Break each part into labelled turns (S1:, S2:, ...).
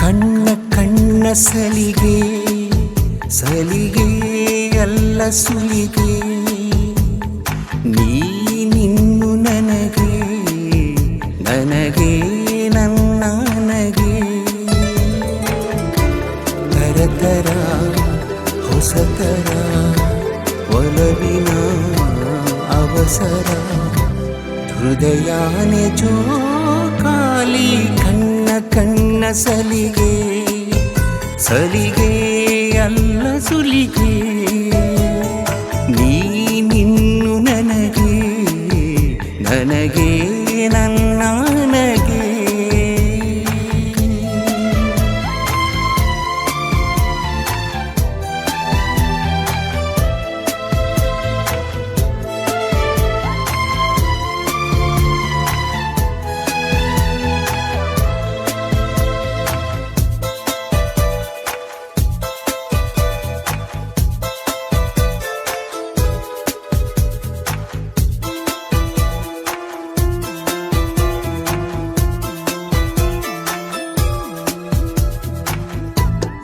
S1: ಕಣ್ಣ ಕಣ್ಣ ಸಲಿಗೆ ಸಲಿಗೆ ಅಲ್ಲ ಸುಲಿಗೆ ನೀನಿನ್ನು ನನಗೆ ನನಗೆ ನನ್ನನಗೆ ತರತರ ಹೊಸತರ ಒಲವಿನ ಅವಸರ ಹೃದಯಾನೆ ಜೋಕಾಲಿ ಕಣ್ಣ ಕಣ್ಣ ಸಲಿಗೆ ಸಲಿಗೆ ಅಲ್ಲ ಸುಲಿಗೆ ನೀನಿನ್ನು ನನಗೆ ನನಗೆ ನನ್ನನಗೆ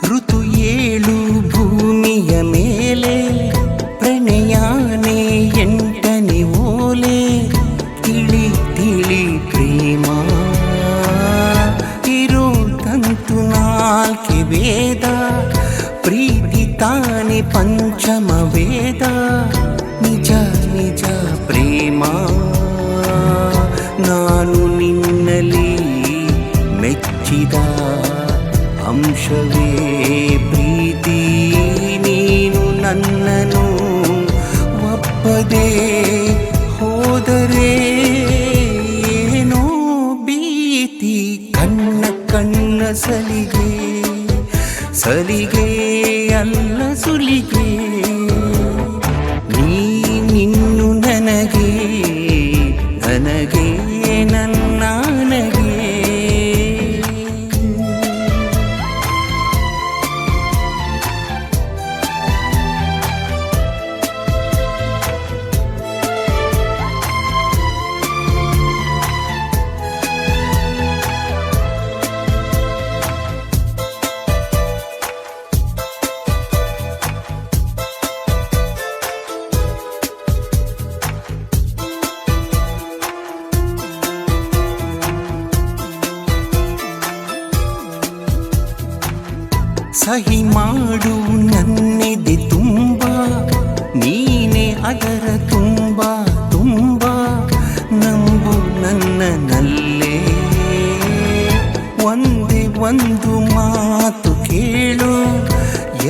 S1: ಋತು ಏಳು ಭೂಮಿಯ ಮೇಲೆ ಪ್ರಣಯಾನೆ ಎಂಟನೆ ಓಲೆ ತಿಳಿ ತಿಳಿ ಪ್ರೇಮ ಇರೋ ತಂತು ನಾಲ್ಕೆ ವೇದ ಪ್ರೀತಿ ತಾನೆ ಪಂಚಮ ವೇದ ನಿಜ ನಿಜ ಪ್ರೇಮ ನಾನು ನಿನ್ನಲ್ಲಿ ಮೆಚ್ಚಿದ ಅಂಶವೇ ಪ್ರೀತಿ ನೀನು ನನ್ನನ್ನು ಒಪ್ಪದೆ ಹೋದರೆ ಏನೋ ಭೀತಿ ಕಣ್ಣ ಕಣ್ಣ ಸಲಿಗೆ ಸಲಿಗೆ ಅಲ್ಲ ಸುಲಿಗೆ ನೀನಿನ್ನು ನನಗೆ ನನಗೆ ನನ್ನನಗೆ ಸಹಿ ಮಾಡು ನನ್ನೆದೆ ತುಂಬ ನೀನೆ ಅದರ ತುಂಬ ತುಂಬ ನಂಬು ನನ್ನನಲ್ಲೇ ಒಂದೇ ಒಂದು ಮಾತು ಕೇಳು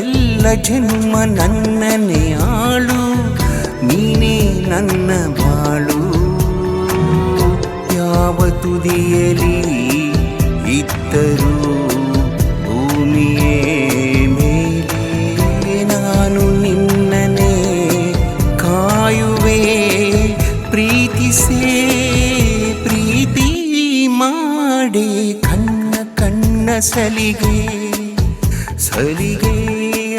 S1: ಎಲ್ಲ ಜನ್ಮ ನನ್ನನ್ನೇ ಆಳು ನೀನೇ ನನ್ನ ಬಾಳು ಯಾವ ತುದಿಯಲಿ ಇದ್ದರೂ ಭೂಮಿಯೇ ಮೇಲೆ ನಾನು ನಿನ್ನನೆ ಕಾಯುವೆ ಪ್ರೀತಿಸೇ ಪ್ರೀತಿ ಮಾಡಿ ಕಣ್ಣ ಕಣ್ಣ ಸಲಿಗೆ ಸಲಿಗೆ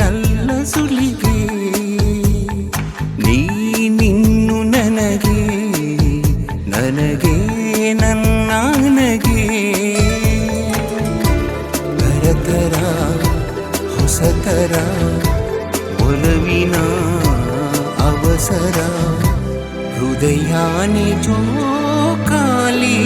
S1: ಅಲ್ಲ ಸುಲಿಗೆ ನೀನಿನ್ನು ನನಗೆ ನನಗೆ ನನ್ನನಗೆ ತರತರ ಹೊಸತರ ಒಲವಿನ ಅವಸರ ಹೃದಯಾನೆ ಜೋಕಾಲಿ